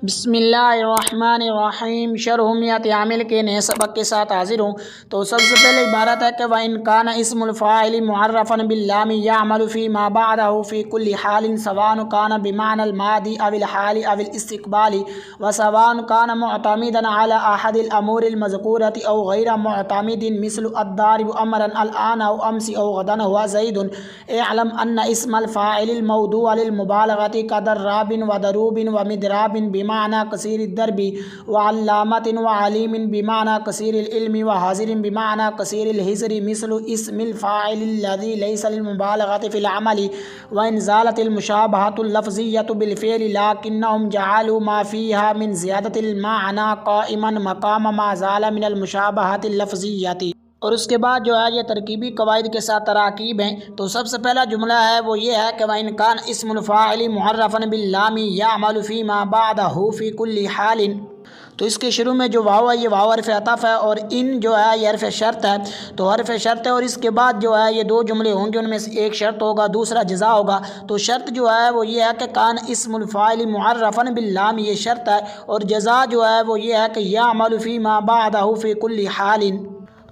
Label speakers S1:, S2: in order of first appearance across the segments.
S1: بسم اللہ الرحمن الرحیم شرح میت عامل کے نئے سبق کے ساتھ حاضر ہوں۔ تو سب سے پہلے عبارت ہے کہ وَإِنْ كَانَ اسم الفاعل معرفا باللام يعمل في ما بعده في كل حال سواء كان بمعنى الماضي أو الحال أو الاستقبال وسواء كان معتمدا على أحد الأمور المذكورة أو غير معتمد مثل الضارب أمرا الآن أو أمس أو غدا هو زيد اعلم أن اسم الفاعل الموضوع للمبالغة كضراب وضروب ومضراب بمعنى كثير الضرب وعلامة وعليم بمعنى كثير العلم وحاضر بمعنى كثير الحذر مثل اسم الفاعل الذي ليس للمبالغة في العمل وإن زالت المشابهة اللفظية بالفعل لكنهم جعلوا ما فيها من زيادة المعنى قائما مقام ما زال من المشابهة اللفظية۔ اور اس کے بعد جو ہے یہ ترکیبی قواعد کے ساتھ تراکیب ہیں۔ تو سب سے پہلا جملہ ہے وہ یہ ہے کہ وَإِنْ كَانَ اسم الفاعل معرفا باللام يعمل في ما بعده في كل حال۔ تو اس کے شروع میں جو واو ہے یہ واو حرف عطف ہے، اور ان جو ہے یہ حرف شرط ہے۔ تو حرف شرط ہے اور اس کے بعد جو ہے یہ دو جملے ہوں گے، ان میں سے ایک شرط ہوگا دوسرا جزا ہوگا۔ تو شرط جو ہے وہ یہ ہے کہ کان اسم الفاعل معرفا باللام، یہ شرط ہے، اور جزا جو ہے وہ یہ ہے کہ یعمل فی ما بعدہ فی کل حال۔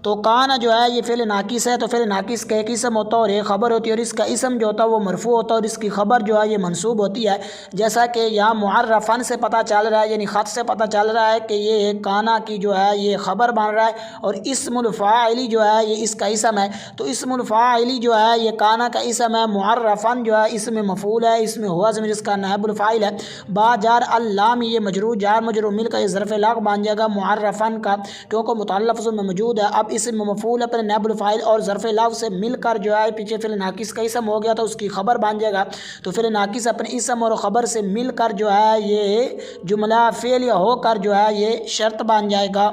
S1: تو کان جو ہے یہ فعل ناقص ہے، تو فعل ناقص کا ایک اسم ہوتا ہے اور ایک خبر ہوتی ہے، اور اس کا اسم جو ہوتا ہے وہ مرفوع ہوتا ہے اور اس کی خبر جو ہے یہ منصوب ہوتی ہے۔ جیسا کہ یہاں معرفن سے پتہ چل رہا ہے، یعنی خط سے پتہ چل رہا ہے کہ یہ کانا کی جو ہے یہ خبر بن رہا ہے، اور اسم الفاعلی جو ہے یہ اس کا اسم ہے۔ تو اسم الفاعلی جو ہے یہ کانا کا اسم ہے، معرفن جو ہے اسم مفعول ہے، اس میں ہوا ضمیر اس کا نائب الفاعل ہے۔ با جار اللام یہ مجرور جار مجرور مل کا یہ ظرف لاغ بن جائے گا معرفن کا، کیونکہ متعلق لفظوں میں موجود ہے۔ اب اسم مفعول اپنے نائب الفاعل اور ظرف لفظ سے مل کر جو ہے پیچھے فعل ناقص کا اسم ہو گیا تو اس کی خبر بن جائے گا۔ تو فعل ناقص اپنے اسم اور خبر سے مل کر جو ہے یہ جملہ فعل یا ہو کر جو ہے یہ شرط بن جائے گا۔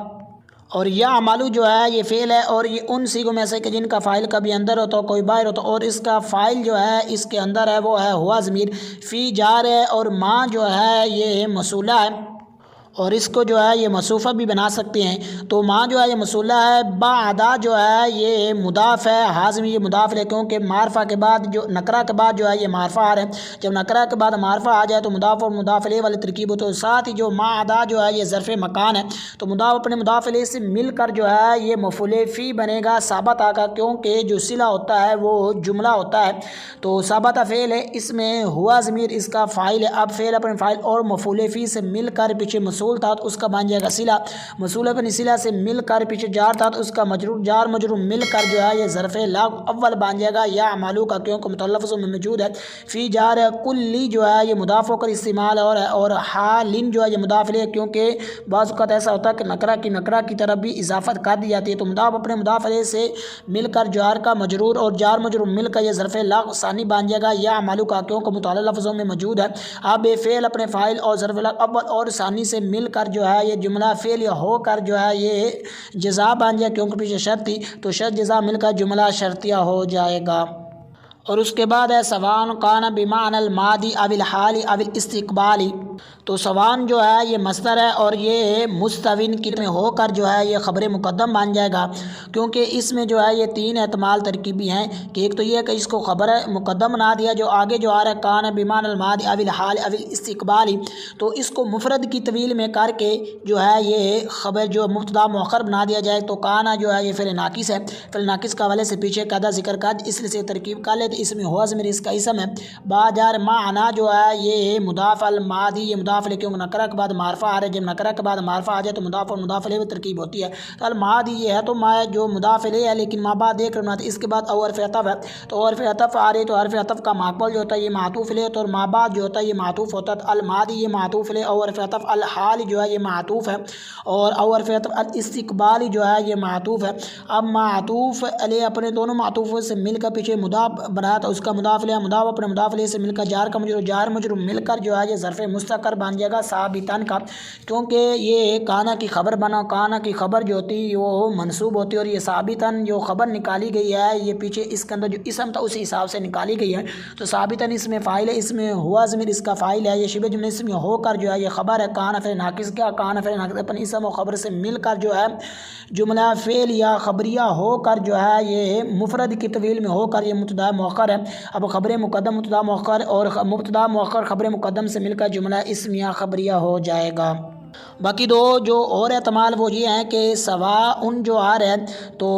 S1: اور یعمل جو ہے یہ فعل ہے، اور یہ ان صیغوں میں سے کہ جن کا فاعل کبھی اندر ہوتا ہے کوئی باہر ہوتا ہے، اور اس کا فاعل جو ہے اس کے اندر ہے وہ ہے ہوا ضمیر، فی جار ہے، اور ماں جو ہے یہ موصولہ ہے، اور اس کو جو ہے یہ موصوفہ بھی بنا سکتے ہیں۔ تو ماں جو ہے یہ موصولہ ہے، بعدا جو ہے یہ مضاف ہے، حاضم یہ مضاف ہے، کیونکہ معرفہ کے بعد جو نکرہ کے بعد جو ہے یہ معرفہ آ رہا ہے۔ جب نکرہ کے بعد معرفہ آ جائے تو مضاف اور مضاف الیہ والی ترکیب ہوتی ہے۔ ساتھ ہی جو بعدا جو ہے یہ ظرف مکان ہے، تو مضاف اپنے مضاف الیہ سے مل کر جو ہے یہ مفعول فی بنے گا، ثابت آگا، کیونکہ جو صلہ ہوتا ہے وہ جملہ ہوتا ہے۔ تو ثابت فعل ہے، اس میں ہوا ضمیر اس کا فاعل ہے۔ اب فعل اپنے فاعل اور مفعول فی سے مل کر پیچھے موصول تھا تو اس کا بن جائے گا صلہ، موصول اپنی صلہ سے مل کر پیچھے جار تھا تو اس کا مجرور جار مجرور مل کر جو ہے یہ ظرف لاغ اول بن جائے گا یعملو کا، کیونکہ متعلق لفظوں میں موجود ہے۔ فی جار کلی جو ہے یہ مضاف ہو کر استعمال اور حالن جو ہے یہ مضاف الیہ، کیونکہ بعض اوقات ایسا ہوتا ہے کہ نکرہ کی طرف بھی اضافت کر دی جاتی ہے۔ تو مضاف اپنے مضاف الیہ سے مل کر جار کا مجرور اور جار مجرور مل کر یہ ظرف لاغ ثانی بن جائے گا یعملو کا، کیونکہ متعلق لفظوں میں موجود ہے۔ اب فعل اپنے فاعل اور ظرف لاغ اول اور ثانی سے مل کر جو ہے یہ جملہ فعل یا ہو کر جو ہے یہ جزا بن جائے، کیونکہ پیچھے شرط تھی تو شرط جزا مل کر جملہ شرطیہ ہو جائے گا۔ اور اس کے بعد ہے سواء کان بمعنى الماضی او الحال او الاستقبال۔ تو سواء جو ہے یہ مصدر ہے اور یہ مستوین کی میں ہو کر جو ہے یہ خبر مقدم بن جائے گا، کیونکہ اس میں جو ہے یہ تین احتمال ترکیبی ہیں کہ ایک تو یہ ہے کہ اس کو خبر مقدم بنا دیا، جو آگے جو آ رہا ہے کان بمعنى الماضی او الحال او الاستقبال، تو اس کو مفرد کی طویل میں کر کے جو ہے یہ خبر جو مبتدا مؤخر بنا دیا جائے۔ تو کانا جو ہے یہ فعل ناقص ہے، فعل ناقص کا حوالے سے پیچھے قاعدہ ذکر کر اس لیے سے ترکیب کر لے، اس میں ہوا ضمیر اس کا اسم ہے۔ با جار معنا جو ہے یہ مضاف الماضی یہ مضاف الیہ، کیونکہ نکرہ کے بعد معرفہ آ رہا ہے، جب نکرہ کے بعد معرفہ آ جائے تو مضاف اور مضاف الیہ ترکیب ہوتی ہے۔ تو الماضی یہ ہے تو ما جو مضاف الیہ ہے لیکن ما بعد دیکھ رہنا، اس کے بعد او حرف عطف ہے، تو حرف عطف آ رہی تو حرف عطف کا ماقبل جو ہوتا ہے یہ معطوف الیہ ہوتا ہے، اور ما بعد جو ہوتا ہے یہ معطوف ہوتا ہے۔ الماضی یہ معطوف الیہ او حرف عطف، الحال جو ہے یہ معطوف ہے، اور او حرف عطف، الاستقبال جو ہے یہ معطوف ہے۔ اب معطوف الیہ اپنے دونوں معطوفوں سے مل کر پیچھے مضاف بنایا تو اس کا مضاف الیہ مضاف اپنے مضاف الیہ سے مل کر جار مجرور مل کر جو ہے یہ ظرف مستقر بن جائے گا ثابتن کا، کیونکہ یہ کانا کی خبر بنا، کانا کی خبر جو ہوتی ہے وہ منصوب ہوتی ہے، اور یہ ثابتن جو خبر نکالی گئی ہے یہ پیچھے اس کے اندر جو اسم تھا اسی حساب سے نکالی گئی ہے۔ تو ثابتن اس میں فاعل ہے، اس میں ہوا ضمیر اس کا فاعل ہے، یہ شبہ جملہ اس میں ہو کر جو ہے یہ خبر ہے کان فعل ناقص کیا، کان فعل ناقص اپنے اسم و خبر سے مل کر جو ہے جملہ فعل یا خبریہ ہو کر جو ہے یہ مفرد کی طویل میں ہو کر یہ مبتدا مؤخر ہے۔ اب خبر مقدم مبتدا مؤخر اور مبتدا مؤخر خبر مقدم سے مل کر جملہ اسم اسمیہ خبریہ ہو جائے گا۔ باقی دو جو اور احتمال وہ یہ ہیں کہ سواء جو آ رہا ہے تو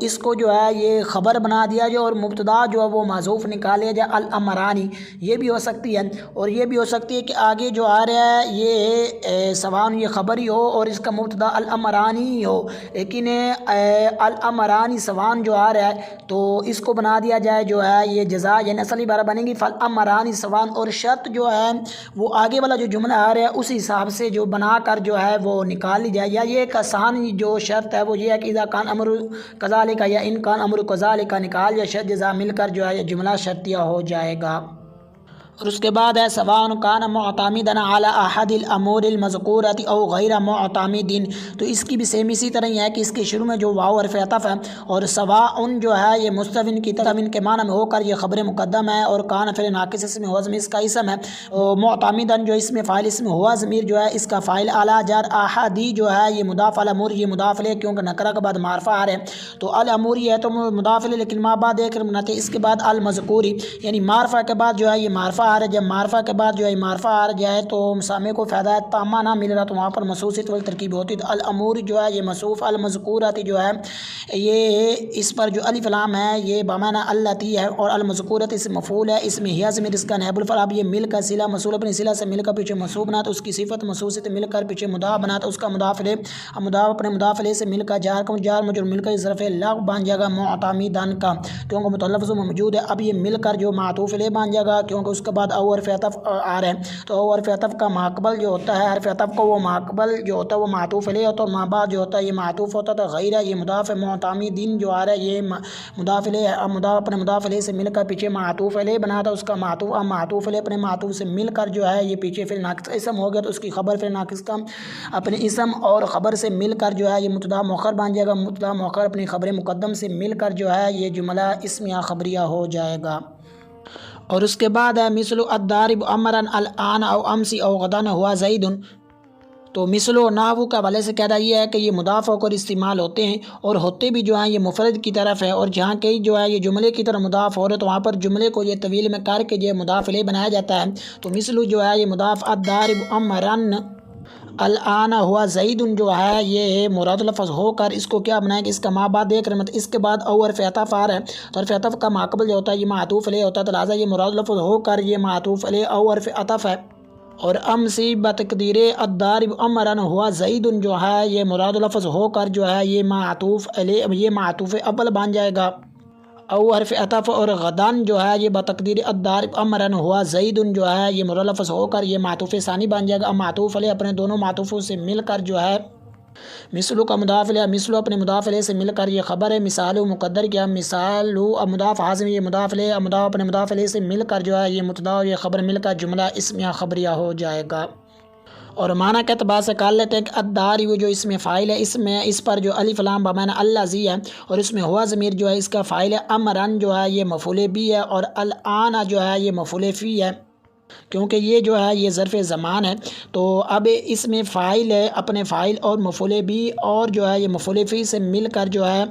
S1: اس کو جو ہے یہ خبر بنا دیا جائے اور مبتدا جو ہے وہ محذوف نکال لیا جائے الامرانی، یہ بھی ہو سکتی ہے۔ اور یہ بھی ہو سکتی ہے کہ آگے جو آ رہا ہے یہ سواء یہ خبر ہی ہو اور اس کا مبتدا الامرانی ہی ہو، لیکن الامرانی سواء جو آ رہا ہے تو اس کو بنا دیا جائے جو ہے یہ جزا، یعنی اصل عبارہ بنے گی فالامرانی سواء، اور شرط جو ہے وہ آگے والا جو جملہ آ رہا ہے اسی حساب سے جو بنا کر جو ہے وہ نکال لی جائے۔ یا یہ ایک آسان جو شرط ہے وہ یہ ہے کہ اذا کان امر کذالک یا ان کان امر کذالک نکال یا شرط جزا مل کر جو ہے یہ جملہ شرطیہ ہو جائے گا۔ اور اس کے بعد ہے سواء کان معتمدا علی احد الامور المذکورۃ او غیر معتمد، تو اس کی بھی سیم اسی طرح ہی ہے کہ اس کے شروع میں جو واو حرف عطف ہے، اور سواء جو ہے یہ مستوین کی تضمین کے معنی میں ہو کر یہ خبر مقدم ہے، اور کان فعل ناقص اسم ہوا ضمیر اس کا اسم ہے، اور معتمدا جو اسم فاعل اسم ہوا ضمیر جو ہے اس کا فاعل اعلی جار، احادی جو ہے یہ مضاف الامور یہ مضاف الیہ کیونکہ نکرہ کے بعد معرفہ آ رہا ہے تو الامور یہ ہے تو مضاف الیہ، لیکن ما بعد ایک بناتے اس کے بعد المذکوری یعنی معرفہ کے بعد جو ہے یہ معرفہ آ رہا ہے، جب معرفہ کے بعد جو ہے معرفہ آ جائے تو مسامع کو فائدہ تامہ نہ مل رہا تو وہاں پر مصوصیت والترکیب ہوتی، تو الامور جو ہے یہ مصروف، المذکورات جو ہے یہ اس پر جو الف لام ہے یہ بمعنی اللاتی ہے، اور المذکورات اسم مفعول ہے، اس میں ہی ضمیر اس کا نائب الفاعل، اب یہ مل کر صلہ موصول اپنی صلہ سے مل کر پیچھے منصوب بنا تو اس کی صفت موصوف سے مل کر پیچھے مضاف بنا تو اس کا مضاف الیہ، مضاف اپنے مضاف الیہ سے مل کر جار کا جار مجرور مل کر ظرف لغو بن جائے گا معتمدن کا کیونکہ متلفظ موجود ہے، اب یہ مل کر جو معطوف الیہ بن جائے گا کیونکہ اس کے بعد او حرف عطف آ رہے ہیں، تو او حرف عطف کا ماقبل جو ہوتا ہے حرف عطف کو وہ ماقبل جو ہوتا ہے وہ معطوف الیہ ہوتا ہے، اور ما بعد جو ہوتا ہے یہ معطوف ہوتا ہے، غیرہ یہ مضاف معتمدین جو آ رہا ہے یہ مضاف الیہ، اب مضاف اپنے مضاف الیہ سے مل کر پیچھے معطوف الیہ بنا تھا اس کا معطوف، اب معطوف الیہ اپنے معطوف سے مل کر جو ہے یہ پیچھے فعل ناقص اسم ہو گیا تو اس کی خبر فعل ناقص کا اپنے اسم اور خبر سے مل کر جو ہے یہ مبتدا مؤخر بن جائے گا، مبتدا مؤخر اپنی خبر مقدم سے مل کر جو ہے یہ جملہ اسمیہ خبریہ ہو جائے گا۔ اور اس کے بعد ہے مثل الضارب امرا الان او امسی او غدا ہوا زید، تو مثل و نحو کا حوالے سے کہتا یہ ہے کہ یہ مضاف ہو کر استعمال ہوتے ہیں اور ہوتے بھی جو ہیں یہ مفرد کی طرف ہے، اور جہاں کئی جو ہے یہ جملے کی طرف مضاف ہو رہے تو وہاں پر جملے کو یہ طویل میں کر کے جو مضاف الیہ بنایا جاتا ہے، تو مثل جو ہے یہ مضاف الضارب امرا الان ہوا زید جو ہے یہ مراد لفظ ہو کر اس کو کیا بنائیں گے، اس کا ما بعد دیکھ رہے اس کے بعد او حرف عطف آ رہا ہے تو حرف عطف کا ماقبل جو ہوتا ہے یہ معطوف الیہ ہوتا ہے، تو لہٰذا یہ مراد لفظ ہو کر یہ معطوف الیہ او حرف عطف ہے، اور امسی بتقدیر الضارب امرا ہوا زید جو ہے یہ مراد لفظ ہو کر جو ہے یہ معطوف الیہ یہ معطوف اول بن جائے گا او حرف عطف، اور غدان جو ہے یہ بتقدیر الضارب امرا ہوا زید جو ہے یہ مراد لفظ ہو کر یہ معطوف ثانی بن جائے گا، معطوف علیہ اپنے دونوں معطوفوں سے مل کر جو ہے مثلو کا مضاف الیہ، مثلو اپنے مضاف الیہ سے مل کر یہ خبر ہے، مثالو مقدر کیا مثالو مضاف حاضم یہ مضاف الیہ، مضاف اپنے مضاف الیہ سے مل کر جو ہے یہ مبتدا اور یہ خبر مل کر جملہ اسمیہ خبریہ ہو جائے گا۔ اور معنی کے اعتبار سے کر لیتے ہیں کہ الضارب جو اس میں فاعل ہے اس پر جو الف لام بمعنی الذی ہے، اور اس میں ہوا ضمیر جو ہے اس کا فاعل ہے، امرن جو ہے یہ مفعول بھی ہے، اور الان جو ہے یہ مفعول فی ہے کیونکہ یہ جو ہے یہ ظرف زمان ہے، تو اب اس میں فاعل ہے اپنے فاعل اور مفعول بھی اور جو ہے یہ مفعول فی سے مل کر جو ہے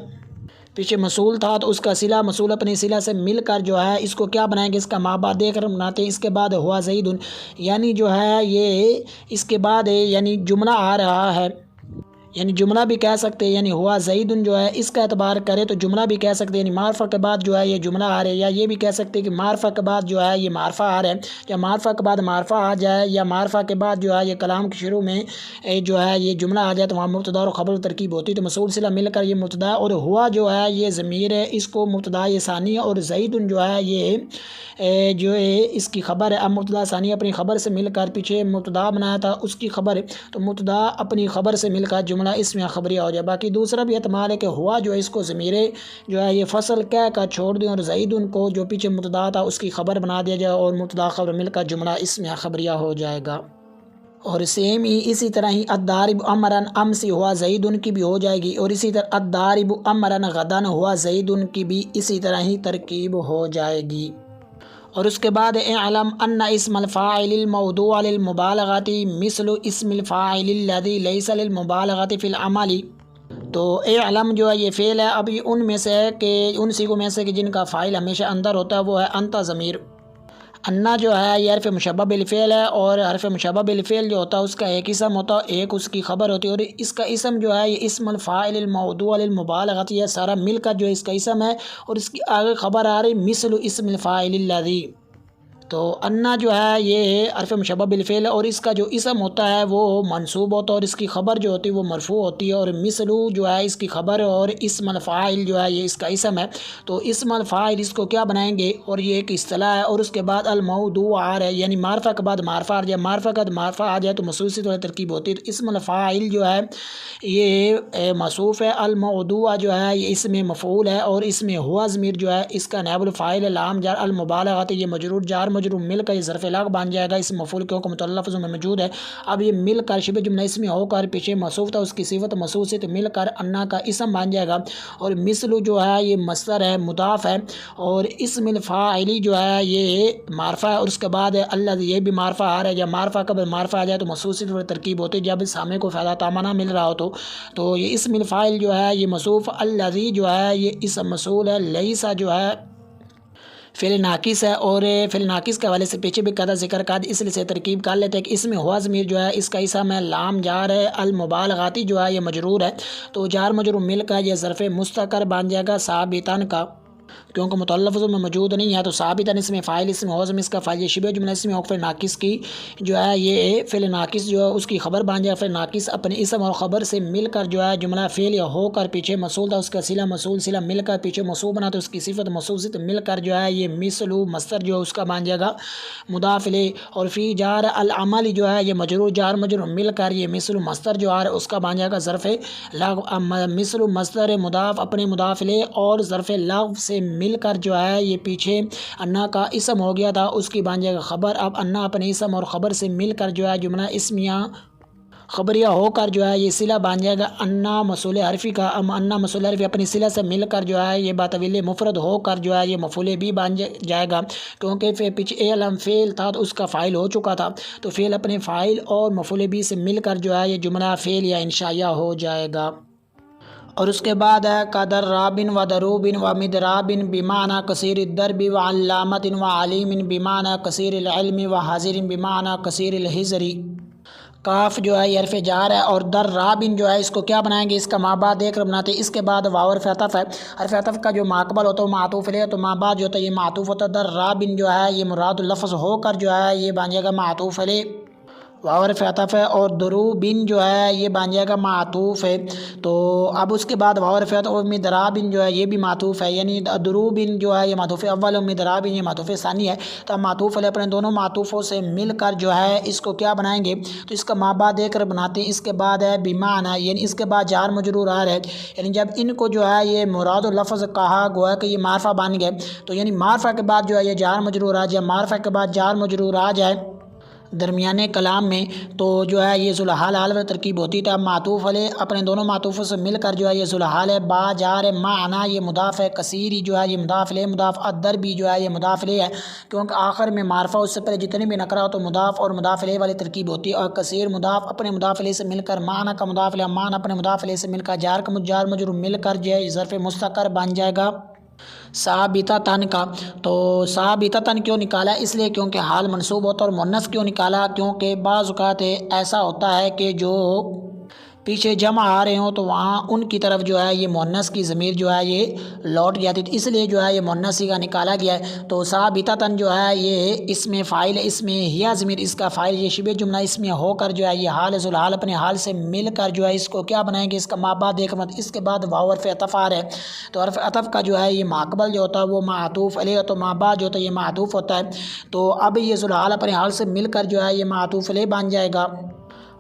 S1: پیچھے موصول تھا تو اس کا صلہ موصول اپنی صلہ سے مل کر جو ہے اس کو کیا بنائیں گے، اس کا ما بعد دے کر بناتے ہیں، اس کے بعد ہوا زید یعنی جو ہے یہ اس کے بعد یعنی جملہ آ رہا ہے، یعنی جملہ بھی کہہ سکتے ہیں، یعنی ہوا زید جو ہے اس کا اعتبار کرے تو جملہ بھی کہہ سکتے ہیں، یعنی معرفہ کے بعد جو ہے یہ جملہ آ رہا ہے، یا یہ بھی کہہ سکتے ہیں کہ معرفہ کے بعد جو ہے یہ معرفہ آ رہا ہے، یا معرفہ کے بعد معرفہ آ جائے، یا معرفہ کے بعد جو ہے یہ کلام کے شروع میں جو ہے یہ جملہ آ جائے تو وہاں مبتدا اور خبر ترکیب ہوتی ہے، تو موصول صلہ مل کر یہ مبتدا، اور ہوا جو ہے یہ ضمیر ہے اس کو مبتدا یہ ثانی، اور زید جو ہے یہ جو ہے اس کی خبر ہے، اب مبتدا ثانی اپنی خبر سے مل کر پیچھے مبتدا بنایا تھا اس کی خبر، تو مبتدا اپنی خبر سے مل کر جملہ اسمیہ خبریہ ہو جائے۔ باقی دوسرا بھی احتمال ہے کہ ہوا جو ہے اس کو ضمیر جو ہے یہ فصل کہہ کر چھوڑ دیں اور زید کو جو پیچھے مبتدا تھا اس کی خبر بنا دیا جائے اور مبتدا خبر مل کر جملہ اسمیہ خبریہ ہو جائے گا۔ اور سیم ہی اسی طرح ہی الضارب امرا امسی ہوا زید کی بھی ہو جائے گی، اور اسی طرح الضارب امرا غدا ہوا زید کی بھی اسی طرح ہی ترکیب ہو جائے گی۔ اور اس کے بعد اعلم ان اسم الفاعل الموضوع للمبالغۃ مثل اسم الفاعل الذي ليس للمبالغۃ في العمل، تو اعلم جو ہے یہ فعل ہے، اب یہ ان میں سے ہے کہ ان صیغوں میں سے کہ جن کا فاعل ہمیشہ اندر ہوتا ہے وہ ہے انت ضمیر، انا جو ہے یہ حرف مشبہ بالفعل ہے، اور حرف مشبہ بالفعل جو ہوتا ہے اس کا ایک اسم ہوتا ہے، ایک اس کی خبر ہوتی ہے، اور اس کا اسم جو ہے یہ اسم الفاعل الموضوع للمبالغۃ، یہ سارا مل کر جو اس کا اسم ہے، اور اس کی آگے خبر آ رہی مثل اسم الفاعل الذی۔ تو انا جو ہے یہ حرف مشبہ بالفعل ہے، اور اس کا جو اسم ہوتا ہے وہ منصوب ہوتا ہے، اور اس کی خبر جو ہوتی ہے وہ مرفوع ہوتی ہے، اور مثلو جو ہے اس کی خبر ہے، اور اسم الفاعل جو ہے یہ اس کا اسم ہے۔ تو اسم الفاعل اس کو کیا بنائیں گے، اور یہ ایک اصطلاح ہے، اور اس کے بعد الموضوع آ رہا ہے، یعنی معرفہ کے بعد معرفہ آ جائے، معرفہ کے بعد معرفہ آ جائے تو موصوف سے تھوڑی ترکیب ہوتی ہے۔ تو اسم الفاعل جو ہے یہ موصوف ہے، الموضوع جو ہے یہ اسم مفعول ہے، اور اس میں ہوا ضمیر جو ہے اس کا نائب الفاعل ہے، لام جار المبالغۃ، یہ مجرور جار مجرور مل کر یہ ظرف لغو بن جائے گا، اس مفعول کیونکہ متعلق لفظوں میں موجود ہے۔ اب یہ مل کر شبہ جملہ اسمی ہو کر پیچھے موصوف تھا، اس کی صفت موصوف سے تو مل کر انا کا اسم بن جائے گا، اور مثل جو ہے یہ مصدر ہے مضاف ہے، اور اسم الفاعلی جو ہے یہ معرفہ ہے، اور اس کے بعد الذی یہ بھی معرفہ آ رہا ہے، جب معرفہ قبل معرفہ آ جائے تو موصوف سے ترکیب ہوتی ہے، جب سامنے کو فعل تامہ نہ مل رہا ہو تو یہ اسم الفاعل جو ہے یہ موصوف، الذی جو ہے یہ اسم موصول ہے، لیسا جو ہے فعل ناقص ہے، اور فعل ناقص کے حوالے سے پیچھے بھی قدر ذکر کر اس لیے سے ترکیب کر لیتے ہیں کہ اس میں ہوا ضمیر جو ہے اس کا اسم ہے، لام جار ہے، المبالغاتی جو ہے یہ مجرور ہے، تو جار مجرور مل کر یہ ظرف مستقر بن جائے گا ثابتاً کا، کیونکہ متعلق لفظوں میں موجود نہیں ہے، تو ثابتاً اس میں فاعل اسم ہوا ضمیر اس کا فاعل، یہ شبہ جملہ اسم ہو فعل ناقص کی جو ہے یہ فعل ناقص جو ہے اس کی خبر بن جائے، فعل ناقص اپنے اسم اور خبر سے مل کر جو ہے جملہ فعل یا ہو کر پیچھے موصول تھا، اس کا صلہ موصول صلہ مل کر پیچھے موصول بنا، تو اس کی صفت موصول سے مل کر جو ہے یہ مثل مصدر جو ہے اس کا بن جائے گا مضاف الیہ، اور فی جار العمل جو ہے یہ مجرور جار مجرور مل کر یہ مثل مصدر جو آ رہا ہے اس کا بن جائے گا ظرف لغو، مثل مصدر مضاف اپنے مضاف الیہ اور ظرف لغو سے مل کر جو ہے یہ پیچھے انا کا اسم ہو گیا تھا، اس کی بن جائے گا خبر، اب انا اپنے اسم اور خبر سے مل کر جو ہے جملہ اسمیہ خبریہ ہو کر جو ہے یہ صلہ بن جائے گا انا مصول حرفی کا، انا مصول حرفی اپنی صلہ سے مل کر جو ہے یہ باطویل مفرد ہو کر جو ہے یہ مفعول بھی بن جائے گا، کیونکہ پیچھے علم فعل تھا تو اس کا فاعل ہو چکا تھا، تو فعل اپنے فاعل اور مفعول بھی سے مل کر جو ہے یہ جملہ فعل یا انشائیہ ہو جائے گا۔ اور اس کے بعد ہے قدر رابن و دروبن و مدرابن بمعنی کثیر الدرب و علامت و علیم بمعنی کثیر العلم و حاضر بمعنی کثیر الحذر۔ کاف جو ہے یہ حرف جار ہے، اور در رابن جو ہے اس کو کیا بنائیں گے، اس کا مابعد دیکھ کر بناتے ہیں، اس کے بعد واو حرف عطف ہے، حرف عطف کا جو ماقبل ہوتا ہے وہ معطوف علیہ، تو مابعد جو ہوتا ہے یہ معطوف ہوتا ہے، در رابن جو ہے یہ مراد لفظ ہو کر جو ہے یہ بن جائے گا معطوف علیہ، واو حرف عطف ہے، اور دروبن جو ہے یہ بن جائے گا معطوف ہے، تو اب اس کے بعد واو حرف عطف، اور مدرابن جو ہے یہ بھی معطوف ہے، یعنی دروبن جو ہے یہ معطوف اول اور مدرابن یہ معطوف ثانی ہے، تو اب معطوف علیہ اپنے دونوں معطوفوں سے مل کر جو ہے اس کو کیا بنائیں گے، تو اس کا مابعد دے کر بناتے ہیں، اس کے بعد ہے بمعنی، یعنی اس کے بعد جار مجرور آ رہا ہے، یعنی جب ان کو جو ہے یہ مراد لفظ کہا گویا کہ یہ معرفہ بن گئے، تو یعنی معرفہ کے بعد جو ہے یہ جار مجرور آ جائے، معرفہ کے بعد جار مجرور آ جائے درمیانے کلام میں، تو جو ہے یہ ذوالحال حال میں ترکیب ہوتی تھا، معطوف علیہ اپنے دونوں معطوفوں سے مل کر جو ہے یہ ذوالحال ہے، با جار معنی یہ مضاف ہے، کثیری جو ہے یہ مضاف الیہ مضاف، الدربی جو ہے یہ مضاف الیہ ہے، کیونکہ آخر میں معرفہ اس سے پہلے جتنے بھی نکرہ ہو تو مضاف اور مضاف الیہ والی ترکیب ہوتی ہے، اور کثیر مضاف اپنے مضاف الیہ سے مل کر معنی کا مضاف الیہ، معنی اپنے مضاف الیہ سے مل کر جار کا جار مجرور مل کر جو ہے ظرف مستقر بن جائے گا ثابتاً کا۔ تو ثابتاً کیوں نکالا، اس لیے کیونکہ حال منصوب ہوتا ہے، اور مؤنث کیوں نکالا، کیونکہ بعض اوقات ایسا ہوتا ہے کہ جو پیچھے جمع آ رہے ہوں تو وہاں ان کی طرف جو ہے یہ مؤنث کی ضمیر جو ہے یہ لوٹ جاتی، تو اس لیے جو ہے یہ مؤنث کا نکالا گیا ہے، تو ثابتاً جو ہے یہ اس میں فاعل، اس میں ہیا ضمیر اس کا فاعل، یہ شبہ جملہ اس میں ہو کر جو ہے یہ حال ذوالحال اپنے حال سے مل کر جو ہے اس کو کیا بنائیں گے، اس کا مابعد دیکھ مت، اس کے بعد واو حرف عطف آ رہا ہے، تو حرف عطف کا جو ہے یہ ماقبل جو ہوتا ہے وہ معطوف علیہ، تو مابعد جو ہوتا ہے یہ معطوف ہوتا ہے، تو اب یہ ذوالحال اپنے حال سے مل کر جو ہے یہ معطوف علیہ بن جائے گا،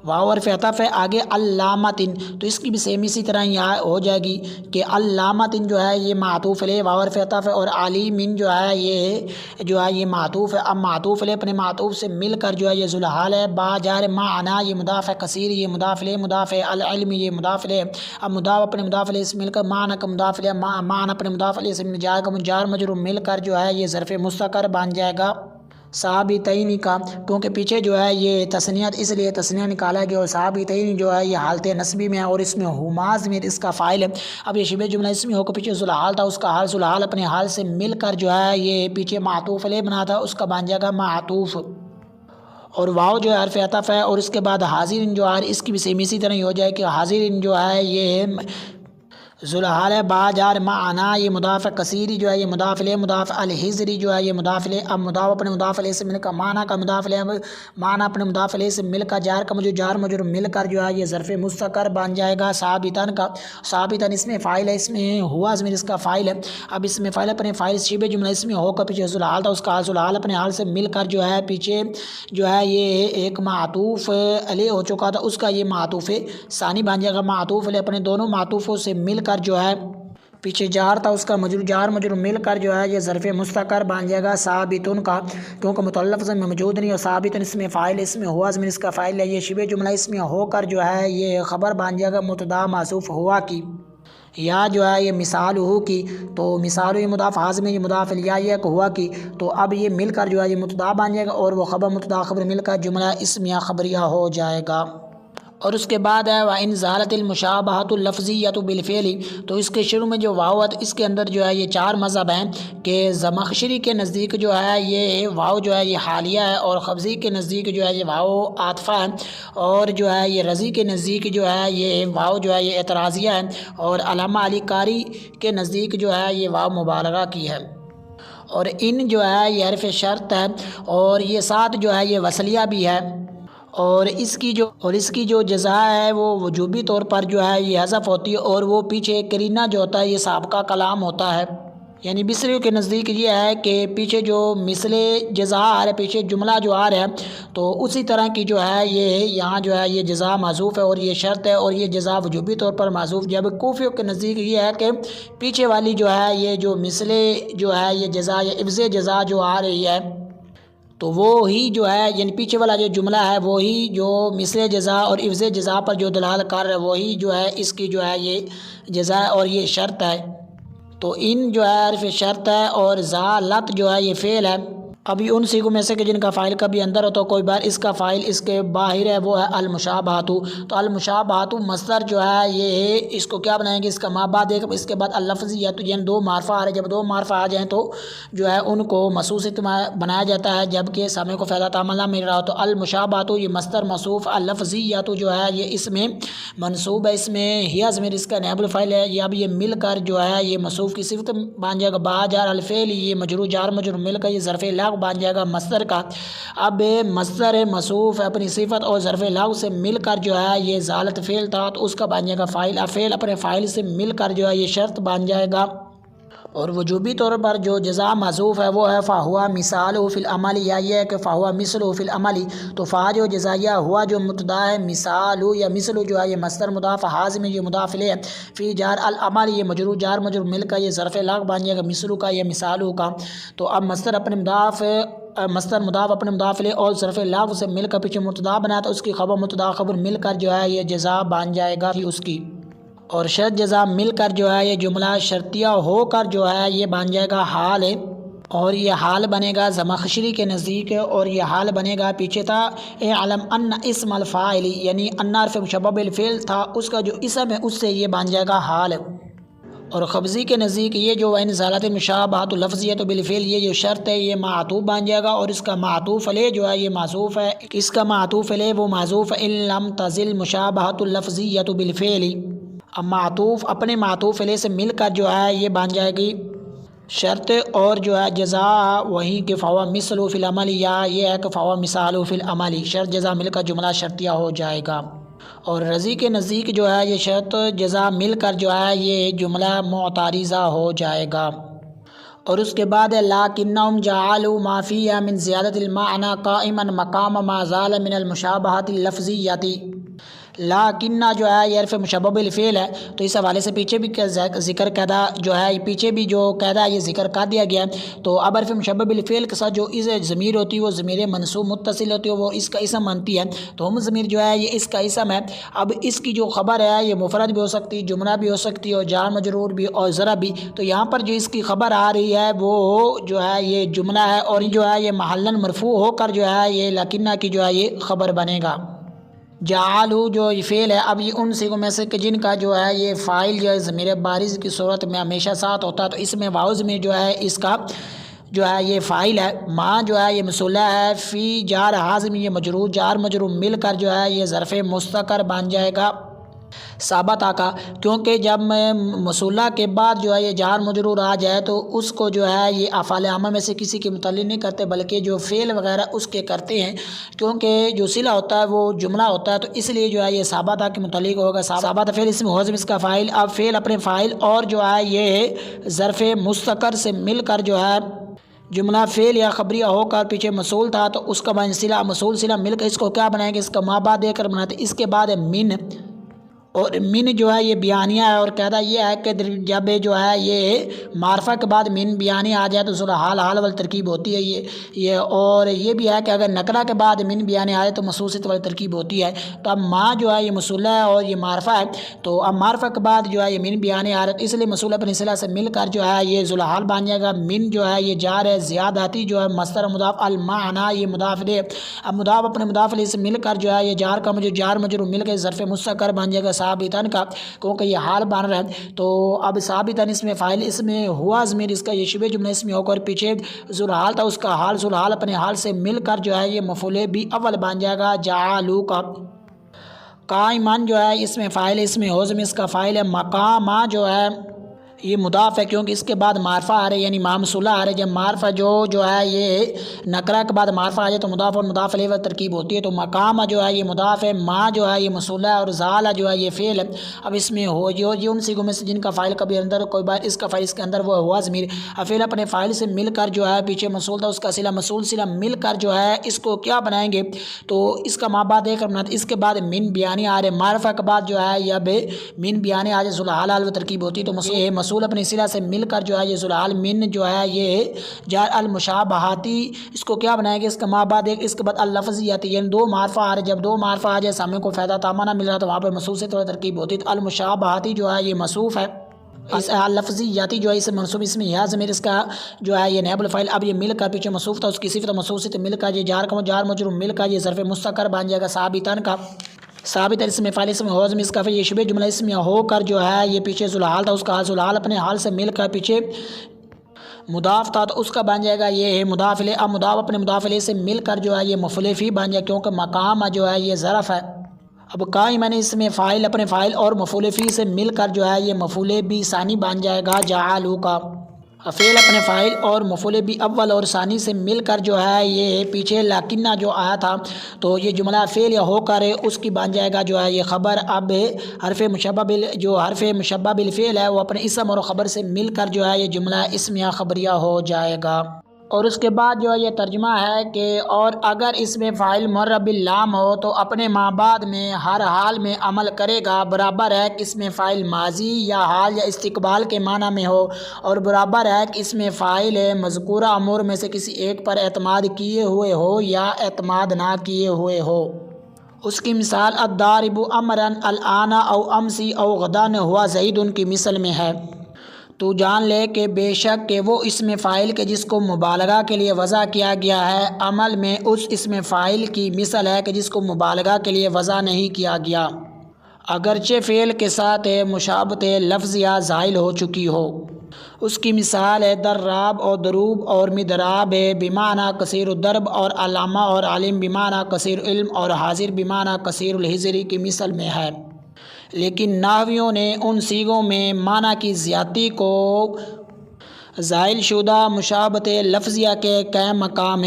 S1: واو حرف عطف ہے، آگے علامتن، تو اس کی بھی سیم اسی طرح یہاں ہو جائے گی کہ علامتن جو ہے یہ معطوف علیہ واو حرف عطف ہے، اور علیمن جو ہے یہ معطوف ہے، اب معطوف علیہ اپنے معطوف سے مل کر جو ہے یہ ذوالحال ہے، با جار معنی یہ مضاف ہے، کثیر یہ مضاف الیہ مضاف ہے، العلم یہ مضاف الیہ، اب مضاف اپنے مضاف الیہ سے مل کر معنی کا مضاف الیہ، معنی اپنے مضاف الیہ سے مل جائے گا، جار مجرور مل کر جو ہے یہ ظرف مستقر بن جائے گا ثابتین کا، کیونکہ پیچھے جو ہے یہ تثنیت اس لیے تثنیہ نکالا گیا، اور ثابتین جو ہے یہ حالت نصبی میں ہے اور اس میں ہما ضمیر اس کا فاعل ہے۔ اب یہ شبہ جملہ اسمی ہو کر پیچھے ذوالحال تھا، اس کا حال ذوالحال اپنے حال سے مل کر جو ہے یہ پیچھے معطوف علیہ بنا تھا، اس کا بن جائے گا معطوف، اور واو جو ہے حرف عطف ہے، اور اس کے بعد حاضرین جو ہے اس کی بھی سیم اسی طرح ہی ہو جائے کہ حاضرین جو ہے یہ ذوالحال ہے، با جار معنا یہ مضاف کثیری جو ہے یہ مضاف الیہ، مضاف الحجری جو ہے یہ مضاف الیہ، اب مضاف اپنے مضاف الیہ سے مل کر معنی کا مضاف الیہ، معنی اپنے مضاف الیہ سے مل کر جار کا مجرور، جار مجرور مل کر جو ہے یہ ظرف مستقر بن جائے گا ثابتن کا۔ ثابتن اس میں فاعل ہے، اس میں ہوا ضمیر اس کا فاعل ہے۔ اب اس میں فاعل اپنے فاعل شبہ جملہ اس میں ہو کر پیچھے ذوالحال تھا، اس کا ذوالحال اپنے حال سے مل کر جو ہے پیچھے جو ہے یہ ایک معطوف علیہ ہو چکا تھا، اس کا یہ معطوف ثانی بن جائے گا، معطوف علیہ اپنے دونوں معطوفوں سے مل کر جو ہے پیچھے جار تھا، اس کا مجرور جار مجرور مل کر جو ہے یہ ظرف مستقر بن جائے گا ثابتن کا، کیونکہ متعلق میں موجود نہیں، اور ثابتن اس میں فاعل، اس میں ہوا ضمیر اس کا فاعل ہے، یہ شبہ جملہ اس میں ہو کر جو ہے یہ خبر بن جائے گا مبتدا محذوف ہوا کی، یا جو ہے یہ مثال ہو کی، تو مثال یہ مضاف حاضر میں یہ مضاف الیہ یہ ہوا کی، تو اب یہ مل کر جو ہے یہ مبتدا بن جائے گا، اور وہ خبر مبتدا خبر مل کر جملہ اسمیہ خبریہ ہو جائے گا۔ اور اس کے بعد ہے وَإِنْ زَالَتِ الْمُشَابَهَةُ الْلَفْظِيَّةُ بِالْفِعْلِ، تو اس کے شروع میں جو واو ہے اس کے اندر جو ہے یہ چار مذہب ہیں کہ زمخشری کے نزدیک جو ہے یہ واو جو ہے یہ حالیہ ہے، اور خفضی کے نزدیک جو ہے یہ واو عاطفہ ہے، اور جو ہے یہ رضی کے نزدیک جو ہے یہ واو جو ہے یہ اعتراضیہ ہے، اور علامہ علی قاری کے نزدیک جو ہے یہ واو مبالغہ کی ہے، اور ان جو ہے یہ حرف شرط ہے، اور یہ ساتھ جو ہے یہ وصلیہ بھی ہے، اور اس کی جو جزا ہے وہ وجوبی طور پر جو ہے یہ حذف ہوتی ہے، اور وہ پیچھے کرینہ جو ہوتا ہے یہ سابقہ کلام ہوتا ہے، یعنی بصریوں کے نزدیک یہ ہے کہ پیچھے جو مثل جزا آ رہا ہے، پیچھے جملہ جو آ رہا ہے تو اسی طرح کی جو ہے یہ یہاں جو ہے یہ جزا معذوف ہے، اور یہ شرط ہے، اور یہ جزا وجوبی طور پر معذوف، جب کوفیوں کے نزدیک یہ ہے کہ پیچھے والی جو ہے یہ جو مثل جو ہے یہ جزا یا عوض جزا جو آ رہی ہے تو وہی جو ہے یعنی پیچھے والا جو جملہ ہے وہی جو مثل جزا اور عوض جزا پر جو دلالت کر رہا ہے وہی جو ہے اس کی جو ہے یہ جزا ہے، اور یہ شرط ہے، تو ان جو ہے حرف شرط ہے، اور زالت جو ہے یہ فعل ہے۔ ابھی ان سیغوں میں سے کہ جن کا فاعل کبھی اندر ہو تو کوئی بار اس کا فاعل اس کے باہر ہے، وہ ہے المشابہۃ، تو المشابہۃ مصدر جو ہے یہ اس کو کیا بنائیں گے، اس کا ما بعد ایک، اس کے بعد اللفظیۃ، یعنی دو معرفہ آ رہے، جب دو معرفہ آ جائیں تو جو ہے ان کو مصوص بنایا جاتا ہے، جبکہ سامع کو فعل تعمل نہ مل رہا ہو، تو المشابہۃ یہ مصدر موصوف، اللفظیۃ جو ہے یہ اس میں منصوب ہے، اس میں ہیا ضمیر اس کا نائب الفاعل ہے، یہ اب یہ مل کر جو ہے یہ موصوف کی صفت بن جائے گا، با جار الفعل یہ مجرور جار مجرور مل کر یہ ظرف لغو بن جائے گا مصدر کا۔ اب مصدر موصوف اپنی صفت اور ظرف لغو سے مل کر جو ہے یہ زالت فعل تھا تو اس کا بن جائے گا فاعل، فعل اپنے فاعل سے مل کر جو ہے یہ شرط بن جائے گا، اور وجوبی طور پر جو جزا محذوف ہے وہ ہے فہوا مثالہ فی العمل، یا یہ ہے کہ فہوا مثلہ فی العمل، تو فا جو جزائیہ ہوا جو مبتدا ہے، مثالہ یا مثلہ جو ہے یہ مصدر مضاف، حاضر میں یہ مضاف الیہ، فی جار العمل یہ مجرور جار مجرور مل کر یہ ظرف لغو بن جائے گا مثلہ کا یا مثالہ کا، تو اب مصدر مضاف اپنے مضاف الیہ اور ظرف لغو سے مل کر پیچھے مبتدا بنا تو اس کی خبر مبتدا خبر مل کر جو ہے یہ جزا بن جائے گا اس کی، اور شرط جزا مل کر جو ہے یہ جملہ شرطیہ ہو کر جو ہے یہ بن جائے گا حال ہے، اور یہ حال بنے گا زمخشری کے نزدیک، اور یہ حال بنے گا پیچھے تھا اعلم ان اسم الفاعل، یعنی ان حرف مشبہ بالفعل تھا اس کا جو اسم ہے اس سے یہ بن جائے گا حال، اور خفضی کے نزدیک یہ جو ان زالت المشابہۃ اللفظیۃ بالفعل یہ جو شرط ہے یہ معطوف بن جائے گا، اور اس کا معطوف علیہ جو ہے یہ معذوف ہے، اس کا معطوف علیہ وہ معذوف ہے ان لم تزل مشابہۃ اللفظیۃ بالفعل، اب معطوف اپنے معطوف علیہ سے مل کر جو ہے یہ بن جائے گی شرط، اور جو ہے جزا وہی کہ فہو مثلہ فی العمل، یا یہ ہے کہ فہو مثالہ فی العمل، شرط جزا مل کر جملہ شرطیہ ہو جائے گا، اور رضی کے نزدیک جو ہے یہ شرط جزا مل کر جو ہے یہ جملہ معترضہ ہو جائے گا، اور اس کے بعد لکنہم جعلوا ما فیہ من زیادۃ المعنی قائما مقام ما زال من المشابہۃ اللفظیۃ، لیکن جو ہے یہ حرف مشبہ بالفعل ہے، تو اس حوالے سے پیچھے بھی ذکر قاعدہ جو ہے، پیچھے بھی جو قاعدہ ہے یہ ذکر کر دیا گیا ہے۔ تو اب حرف مشبہ بالفعل کے ساتھ جو اس ضمیر ہوتی ہے وہ ضمیر منصوب متصل ہوتی ہے، وہ اس کا اسم بنتی ہے۔ تو ہم ضمیر جو ہے یہ اس کا اسم ہے۔ اب اس کی جو خبر ہے یہ مفرد بھی ہو سکتی، جملہ بھی ہو سکتی اور جار مجرور بھی اور ضرب بھی۔ تو یہاں پر جو اس کی خبر آ رہی ہے وہ جو ہے یہ جملہ ہے، اور جو ہے یہ محلاً مرفوع ہو کر جو ہے یہ لکنہ کی جو ہے یہ خبر بنے گا۔ جعلوا جو یہ فعل ہے، اب یہ ان صیغوں میں سے کہ جن کا جو ہے یہ فاعل جو ہے ضمیر بارز کی صورت میں ہمیشہ ساتھ ہوتا ہے، تو اس میں واو ضمیر جو ہے اس کا جو ہے یہ فاعل ہے، ما جو ہے یہ موصولہ ہے، فی جار حاضم یہ مجرور، جار مجرور مل کر جو ہے یہ ظرف مستقر بن جائے گا ثابت آقا، کیونکہ جب موصولہ کے بعد جو ہے یہ جار مجرور آ جائے تو اس کو جو ہے یہ افعال عامہ میں سے کسی کے متعلق نہیں کرتے، بلکہ جو فعل وغیرہ اس کے کرتے ہیں، کیونکہ جو صلہ ہوتا ہے وہ جملہ ہوتا ہے، تو اس لیے جو ہے یہ ثابت آقا کے متعلق ہوگا۔ ثابت فعل اسم حزم اس کا فاعل، اب فعل اپنے فاعل اور جو ہے یہ ظرف مستقر سے مل کر جو ہے جملہ فعل یا خبریہ ہو کر پیچھے موصول تھا، تو اس کا بعد صلہ موصول صلہ مل کر اس کو کیا بنائیں گے، اس کا ما بعد دے کر بناتے۔ اس کے بعد من، اور من جو ہے یہ بیانیہ ہے، اور قاعدہ یہ ہے کہ جب جو ہے یہ معرفہ کے بعد من بیانیہ آ جائے تو صورتحال حال والی ترکیب ہوتی ہے یہ اور یہ بھی ہے کہ اگر نکرہ کے بعد من بیانیہ آئے تو مصوصیت والی ترکیب ہوتی ہے۔ تو اب ما جو ہے یہ موصولہ ہے اور یہ معرفہ ہے، تو اب معرفہ کے بعد جو ہے یہ من بیانیہ آ رہا ہے، اس لیے موصولہ اپنی صلہ سے مل کر جو ہے یہ ذوالحال بن جائے گا۔ من جو ہے یہ جار ہے، زیادتی جو ہے مصدر مضاف، المعنی یہ مضاف الیہ، اب مضاف اپنے مضاف الیہ سے مل کر جو ہے یہ جار کا جار مجرور مل کے ظرف مستقر بن جائے گا ثابتاً کا، کیونکہ یہ حال بن رہا ہے۔ تو اب ثابتاً اس میں فاعل اس میں ہوا ضمیر اس کا یہ شبہ جملہ اس میں ہو کر پیچھے ذوالحال تھا، اس کا حال ذوالحال اپنے حال سے مل کر جو ہے یہ مفعول بھی اول بن جائے گا جعلوا کا۔ قائماً جو ہے اس میں فاعل اس میں ہو ضمیر اس کا فاعل ہے، مقامہ جو ہے یہ مضاف ہے کیونکہ اس کے بعد معرفہ آ رہے یعنی معموصولہ آ رہے، جب معرفہ جو ہے یہ نکرہ کے بعد معرفہ آ جائے تو مضاف اور مضاف الیہ و ترکیب ہوتی ہے، تو مقام جو ہے یہ مضاف ہے، ما جو ہے یہ موصولہ ہے، اور زال جو ہے یہ فعل ہے۔ اب اس میں ہو جو یہ ان صیغوں میں سے جن کا فاعل کبھی اندر کوئی بار اس کا فاعل اس کے اندر وہ ہوا ضمیر، فعل اپنے فاعل سے مل کر جو ہے پیچھے موصول تھا اس کا صلہ موصول صلہ مل کر جو ہے اس کو کیا بنائیں گے، تو اس کا ما بعد دے کر بناتے۔ اس کے بعد من بیانی آ رہے، معرفہ کے بعد جو ہے یا بے من بیانی آ جائے ذوالحال حال و ترکیب ہوتی ہے، تو موصول اپنی صلہ سے مل کر جو ہے یہ ذوالحال من جو ہے یہ جار المشابہاتی، اس کو کیا بنائیں گے، اس کا ما بعد ایک، اس کے بعد اللفظیاتی یعنی دو معرفہ آ رہے، جب دو معرفہ آ جائے سامنے کو فائدہ تامہ نہ مل رہا تو وہاں پر مصوف سے تھوڑا ترکیب ہوتی ہے، تو المشابہاتی جو ہے یہ مصوف ہے، اس لفظیاتی جو ہے اس منصوب اس میں یا ضمیر اس کا جو ہے یہ نائب الفاعل، اب یہ مل کر پیچھے مصوف تھا اس کی صفت مصوف سے مل کر یہ جار مجرور مل کر یہ ظرف مستقر بن جائے گا ثابتاً کا۔ ثابت اس میں فاعل اس میں ہو ضمیر اس کا یہ شبہ جملہ اس میں ہو کر جو ہے یہ پیچھے ذوالحال تھا اس کا ذوالحال اپنے حال سے مل کر پیچھے مضاف تھا تو اس کا بن جائے گا یہ مضاف الیہ، اب مضاف اپنے مضاف الیہ سے مل کر جو ہے یہ مفعول فی بن جائے کیونکہ مقام جو ہے یہ ظرف ہے۔ اب قائماً اس میں فاعل اپنے فاعل اور مفعول فی سے مل کر جو ہے یہ مفعول بھی ثانی بن جائے گا جعلوا کا۔ فعل اپنے فاعل اور مفعول بھی اول اور ثانی سے مل کر جو ہے یہ پیچھے لکنہ جو آیا تھا تو یہ جملہ فعل یا ہو کر اس کی بن جائے گا جو ہے یہ خبر۔ اب حرف مشبہ بالفعل ہے وہ اپنے اسم اور خبر سے مل کر جو ہے یہ جملہ اسمیہ خبریہ ہو جائے گا۔ اور اس کے بعد جو ہے یہ ترجمہ ہے کہ اور اگر اس میں فاعل معرب باللام ہو تو اپنے ما بعد میں ہر حال میں عمل کرے گا، برابر ہے کہ اس میں فاعل ماضی یا حال یا استقبال کے معنی میں ہو، اور برابر ہے کہ اس میں فاعل مذکورہ امور میں سے کسی ایک پر اعتماد کیے ہوئے ہو یا اعتماد نہ کیے ہوئے ہو۔ اس کی مثال الضارب امرا الآن او امسی او غدا ہوا زید کی مثل میں ہے۔ تو جان لے کہ بے شک کہ وہ اسم فاعل کے جس کو مبالغہ کے لیے وضع کیا گیا ہے عمل میں اس اسم فاعل کی مثل ہے کہ جس کو مبالغہ کے لیے وضع نہیں کیا گیا، اگرچہ فعل کے ساتھ مشابہت لفظ یا زائل ہو چکی ہو۔ اس کی مثال ہے دراب اور دروب اور مدراب بمعنی کثیر الضرب، اور علامہ اور عالم بمعنی کثیر علم، اور حاضر بمعنی کثیر الحضر کی مثل میں ہے۔ لیکن نحویوں نے ان صیغوں میں معنی کی زیادتی کو زائل شدہ مشابہت لفظیہ کے قائم مقام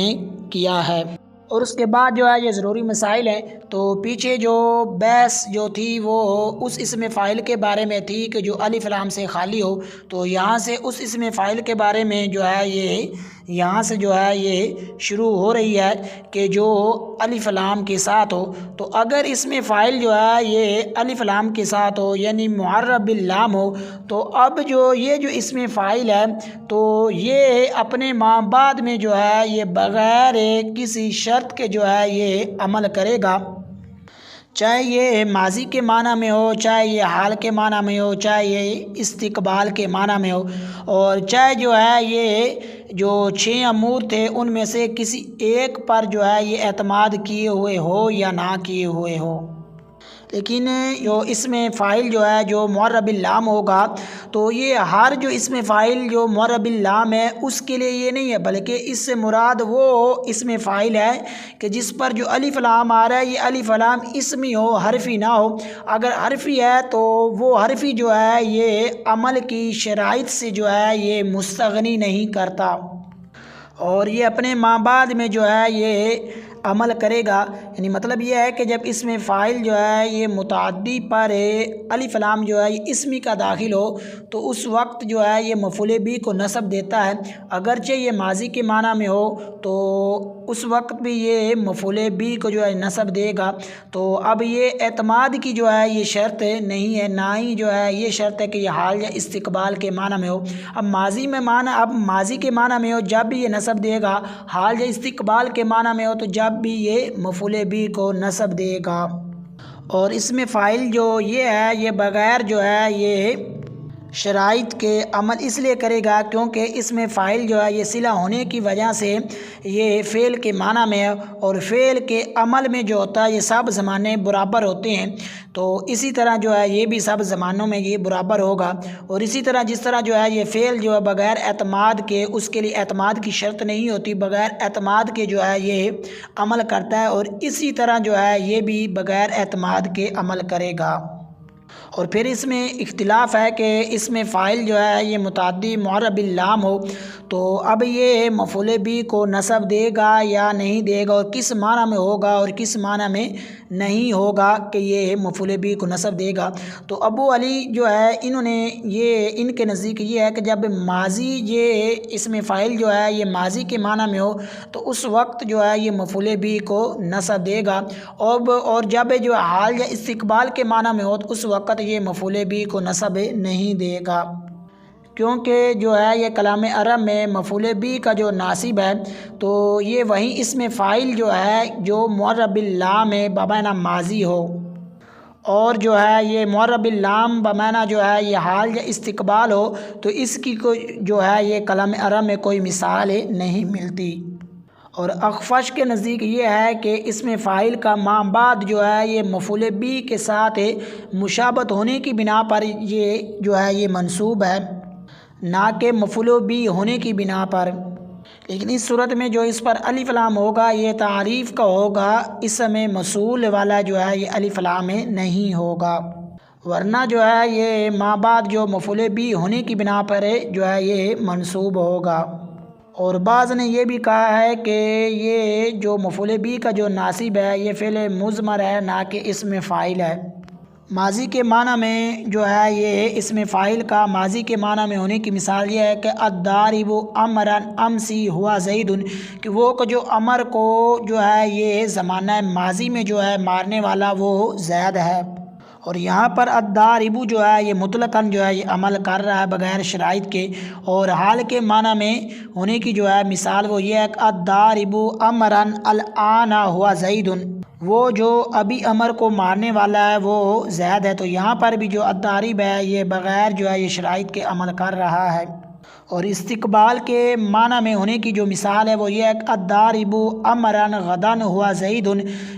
S1: کیا ہے۔ اور اس کے بعد جو ہے یہ ضروری مسائل ہیں، تو پیچھے جو بحث جو تھی وہ اس اسم فاعل کے بارے میں تھی کہ جو الف لام سے خالی ہو، تو یہاں سے اس اسم فاعل کے بارے میں جو ہے یہاں سے جو ہے یہ شروع ہو رہی ہے کہ جو الف لام کے ساتھ ہو، تو اگر اس میں فاعل جو ہے یہ الف لام کے ساتھ ہو یعنی معرب باللام ہو، تو اب جو اس میں فاعل ہے تو یہ اپنے ماں بعد میں جو ہے یہ بغیر کسی شرط کے جو ہے یہ عمل کرے گا، چاہے یہ ماضی کے معنی میں ہو، چاہے یہ حال کے معنی میں ہو، چاہے یہ استقبال کے معنی میں ہو، اور چاہے جو ہے یہ جو 6 امور تھے ان میں سے کسی ایک پر جو ہے یہ اعتماد کیے ہوئے ہو یا نہ کیے ہوئے ہو۔ لیکن جو اس میں فاعل جو ہے جو معرب باللام ہوگا تو یہ ہر جو اس میں فاعل جو معرب باللام ہے اس کے لیے یہ نہیں ہے، بلکہ اس سے مراد وہ اس میں فاعل ہے کہ جس پر جو الف لام آ رہا ہے یہ الف لام اسمی ہو، حرفی نہ ہو۔ اگر حرفی ہے تو وہ حرفی جو ہے یہ عمل کی شرائط سے جو ہے یہ مستغنی نہیں کرتا، اور یہ اپنے ماں بعد میں جو ہے یہ عمل کرے گا۔ یعنی مطلب یہ ہے کہ جب اس میں فاعل جو ہے یہ متعدی پر الف لام جو ہے یہ اسمی کا داخل ہو تو اس وقت جو ہے یہ مفعول بھی کو نصب دیتا ہے، اگرچہ یہ ماضی کے معنی میں ہو تو اس وقت بھی یہ مفعول بھی کو جو ہے نصب دے گا۔ تو اب یہ اعتماد کی جو ہے یہ شرط نہیں ہے، نہ ہی جو ہے یہ شرط ہے کہ یہ حال یا استقبال کے معنی میں ہو۔ اب ماضی کے معنی میں ہو جب بھی یہ نصب دے گا، حال یا استقبال کے معنی میں ہو تو جب بھی یہ مفعول بھی کو نصب دے گا۔ اور اس میں فاعل جو یہ ہے یہ بغیر جو ہے یہ شرائط کے عمل اس لیے کرے گا کیونکہ اس میں فاعل جو ہے یہ صلہ ہونے کی وجہ سے یہ فعل کے معنی میں ہے، اور فعل کے عمل میں جو ہوتا ہے یہ سب زمانے برابر ہوتے ہیں، تو اسی طرح جو ہے یہ بھی سب زمانوں میں یہ برابر ہوگا۔ اور اسی طرح جس طرح جو ہے یہ فعل جو ہے بغیر اعتماد کے اس کے لیے اعتماد کی شرط نہیں ہوتی، بغیر اعتماد کے جو ہے یہ عمل کرتا ہے، اور اسی طرح جو ہے یہ بھی بغیر اعتماد کے عمل کرے گا۔ اور پھر اس میں اختلاف ہے کہ اس میں فاعل جو ہے یہ متعدی معرب باللام ہو تو اب یہ مفعول بھی کو نصب دے گا یا نہیں دے گا، اور کس معنی میں ہوگا اور کس معنی میں نہیں ہوگا کہ یہ مفعول بھی کو نصب دے گا۔ تو ابو علی جو ہے ان کے نزدیک یہ ہے کہ جب ماضی یہ اس میں فاعل جو ہے یہ ماضی کے معنی میں ہو تو اس وقت جو ہے یہ مفعول بھی کو نصب دے گا، اور جب جو حال یا استقبال کے معنی میں ہو تو اس وقت یہ مفعول بھی کو نصب نہیں دے گا، کیونکہ جو ہے یہ کلام عرب میں مفعول بھی کا جو ناصب ہے تو یہ وہیں اس میں فاعل جو ہے جو معرب باللام بمعنی ماضی ہو، اور جو ہے یہ معرب باللام بمعنی جو ہے یہ حال یا استقبال ہو تو اس کی جو ہے یہ کلام عرب میں کوئی مثال نہیں ملتی۔ اور اخفش کے نزدیک یہ ہے کہ اس میں فاعل کا ماں بعد جو ہے یہ مفعول بھی کے ساتھ مشابہت ہونے کی بنا پر یہ جو ہے یہ منصوب ہے، نہ کہ مفعول بھی ہونے کی بنا پر۔ لیکن اس صورت میں جو اس پر الف لام ہوگا یہ تعریف کا ہوگا، اس میں موصول والا جو ہے یہ الف لام نہیں ہوگا، ورنہ جو ہے یہ ماں بعد جو مفعول بھی ہونے کی بنا پر جو ہے یہ منصوب ہوگا۔ اور بعض نے یہ بھی کہا ہے کہ یہ جو مفعول بھی کا جو ناصب ہے یہ فعل مضمر ہے، نہ کہ اس میں فاعل ہے۔ ماضی کے معنی میں جو ہے یہ اس میں فاعل کا ماضی کے معنی میں ہونے کی مثال یہ ہے کہ الضارب امرا امسی ہوا زید، کہ وہ جو امر کو جو ہے یہ زمانہ ماضی میں جو ہے مارنے والا وہ زید ہے، اور یہاں پر الضارب جو ہے یہ مطلقاً جو ہے یہ عمل کر رہا ہے بغیر شرائط کے، اور حال کے معنی میں ہونے کی جو ہے مثال وہ یہ ہے کہ الضارب امرا الآن ہوا زید، وہ جو ابھی امر کو مارنے والا ہے وہ زید ہے، تو یہاں پر بھی جو الضارب ہے یہ بغیر جو ہے یہ شرائط کے عمل کر رہا ہے۔ اور استقبال کے معنی میں ہونے کی جو مثال ہے وہ یہ ہے کہ الضارب امرا غدا ہوا زید،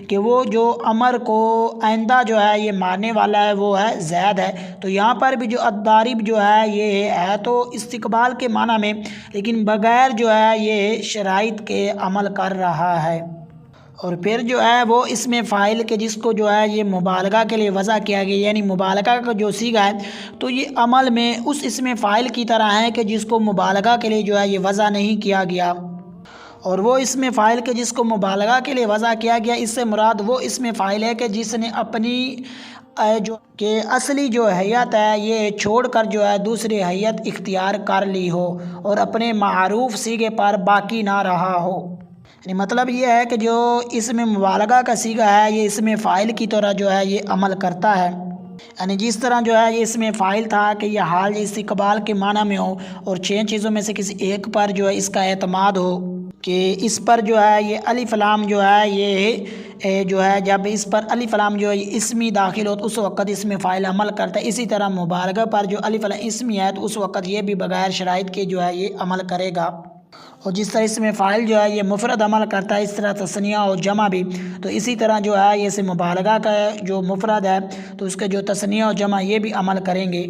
S1: کہ وہ جو امر کو آئندہ جو ہے یہ مارنے والا ہے وہ ہے زید ہے، تو یہاں پر بھی جو الضارب جو ہے یہ ہے تو استقبال کے معنی میں لیکن بغیر جو ہے یہ شرائط کے عمل کر رہا ہے۔ اور پھر جو ہے وہ اس میں فاعل کے جس کو جو ہے یہ مبالغہ کے لیے وضع کیا گیا، یعنی مبالغہ کا جو صیغہ ہے تو یہ عمل میں اس میں فاعل کی طرح ہے کہ جس کو مبالغہ کے لیے جو ہے یہ وضع نہیں کیا گیا، اور وہ اس میں فاعل کے جس کو مبالغہ کے لیے وضع کیا گیا اس سے مراد وہ اس میں فاعل ہے کہ جس نے اپنی جو کہ اصلی جو حیت ہے یہ چھوڑ کر جو ہے دوسری حیت اختیار کر لی ہو اور اپنے معروف صیغے پر باقی نہ رہا ہو۔ یعنی مطلب یہ ہے کہ جو اس میں مبالغہ کا صیغہ ہے یہ اس میں فاعل کی طرح جو ہے یہ عمل کرتا ہے۔ یعنی جس طرح جو ہے یہ اس میں فاعل تھا کہ یہ حال استقبال کے معنی میں ہو اور 6 چیزوں میں سے کسی ایک پر جو ہے اس کا اعتماد ہو کہ اس پر جو ہے یہ الف لام جو ہے یہ جو ہے جب اس پر الف لام جو ہے اسمی داخل ہو تو اس وقت اس میں فاعل عمل کرتا ہے۔ اسی طرح مبالغہ پر جو الف لام اسمی ہے تو اس وقت یہ بھی بغیر شرائط کے جو ہے یہ عمل کرے گا۔ اور جس طرح اس میں فاعل جو ہے یہ مفرد عمل کرتا ہے اس طرح تثنیہ اور جمع بھی، تو اسی طرح جو ہے یہ سے مبالغہ کا جو مفرد ہے تو اس کے جو تثنیہ اور جمع یہ بھی عمل کریں گے۔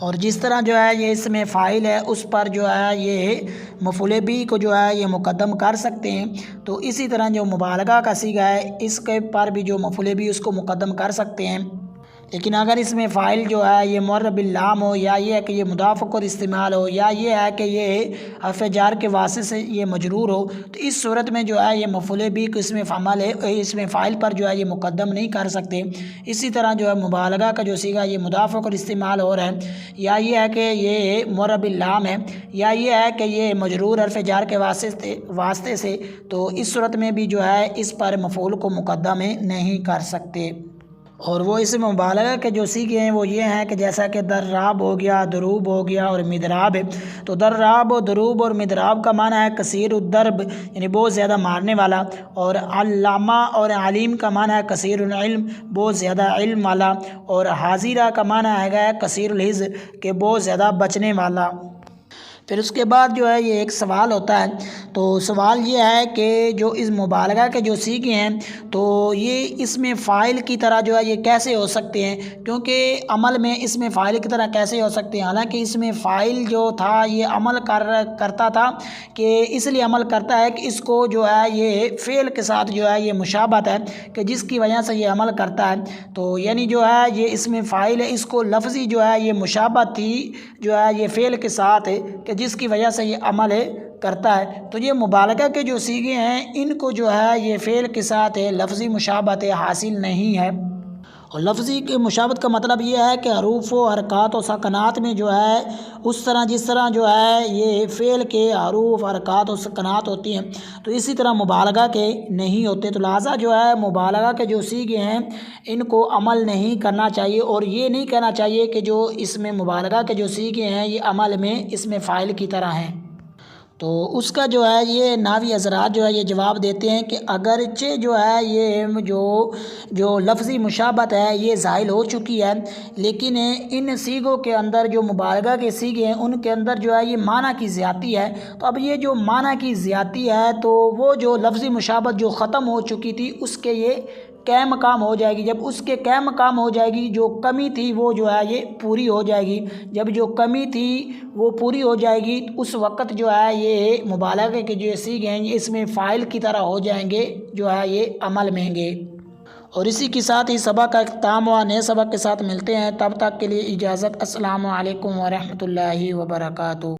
S1: اور جس طرح جو ہے یہ اس میں فاعل ہے اس پر جو ہے یہ مفعول بھی کو جو ہے یہ مقدم کر سکتے ہیں، تو اسی طرح جو مبالغہ کا صیغہ ہے اس کے پر بھی جو مفعول بھی اس کو مقدم کر سکتے ہیں۔ لیکن اگر اس میں فاعل جو ہے یہ معرب باللام ہو یا یہ ہے کہ یہ مضاف کر استعمال ہو یا یہ ہے کہ یہ حرف جار کے واسطے سے یہ مجرور ہو، تو اس صورت میں جو ہے یہ مفعول بھی کو اس میں عمل ہے اس میں فاعل پر جو ہے یہ مقدم نہیں کر سکتے۔ اسی طرح جو ہے مبالغہ کا جو صیغہ یہ مضاف کر استعمال ہو رہا ہے یا یہ ہے کہ یہ معرب باللام ہے یا یہ ہے کہ یہ مجرور حرف جار کے واسطے سے، تو اس صورت میں بھی جو ہے اس پر مفعول کو مقدم نہیں کر سکتے۔ اور وہ اس میں مبالغہ کے جو صیغے ہیں وہ یہ ہیں کہ جیسا کہ دراب ہو گیا، دروب ہو گیا اور مدراب ہے۔ تو دراب و دروب اور مدراب کا معنی ہے کثیر الدرب یعنی بہت زیادہ مارنے والا، اور علامہ اور علیم کا معنی ہے کثیر العلم بہت زیادہ علم والا، اور حاضرہ کا معنی ہے کثیر الحظ کہ بہت زیادہ بچنے والا۔ پھر اس کے بعد جو ہے یہ ایک سوال ہوتا ہے، تو سوال یہ ہے کہ جو اس مبالغہ کے جو صیغے ہیں تو یہ اس میں فاعل کی طرح جو ہے یہ کیسے ہو سکتے ہیں، کیونکہ عمل میں اس میں فاعل کی طرح کیسے ہو سکتے ہیں، حالانکہ اس میں فاعل جو تھا یہ عمل کرتا تھا کہ اس لیے عمل کرتا ہے کہ اس کو جو ہے یہ فعل کے ساتھ جو ہے یہ مشابہت ہے کہ جس کی وجہ سے یہ عمل کرتا ہے، تو یعنی جو ہے یہ اس میں فاعل ہے اس کو لفظی جو ہے یہ مشابہت تھی جو ہے یہ فعل کے ساتھ ہے کہ جس کی وجہ سے یہ عمل کرتا ہے۔ تو یہ مبالغہ کے جو صیغے ہیں ان کو جو ہے یہ فعل کے ساتھ لفظی مشابہت حاصل نہیں ہے۔ اور لفظی کے مشابہت کا مطلب یہ ہے کہ حروف و حرکات و سکنات میں جو ہے اس طرح جس طرح جو ہے یہ فعل کے حروف حرکات و سکنات ہوتی ہیں تو اسی طرح مبالغہ کے نہیں ہوتے، تو لہٰذا جو ہے مبالغہ کے جو صیغے ہیں ان کو عمل نہیں کرنا چاہیے، اور یہ نہیں کہنا چاہیے کہ جو اس میں مبالغہ کے جو صیغے ہیں یہ عمل میں اس میں فاعل کی طرح ہیں۔ تو اس کا جو ہے یہ نحوی حضرات جو ہے یہ جواب دیتے ہیں کہ اگرچہ جو ہے یہ جو لفظی مشابہت ہے یہ ظاہر ہو چکی ہے، لیکن ان صیغوں کے اندر جو مبالغہ کے صیغے ہیں ان کے اندر جو ہے یہ معنی کی زیادتی ہے، تو اب یہ جو معنی کی زیادتی ہے تو وہ جو لفظی مشابہت جو ختم ہو چکی تھی اس کے یہ قے مقام ہو جائے گی۔ جب اس کے قے مقام ہو جائے گی جو کمی تھی وہ جو ہے یہ پوری ہو جائے گی، جب جو کمی تھی وہ پوری ہو جائے گی اس وقت جو ہے یہ مبالغہ کے جو صیغے ہیں یہ اس میں فاعل کی طرح ہو جائیں گے جو ہے یہ عمل میں گے۔ اور اسی کے ساتھ ہی سبق کا اختتام ہوا، نئے سبق کے ساتھ ملتے ہیں، تب تک کے لیے اجازت۔ السلام علیکم ورحمۃ اللہ وبرکاتہ۔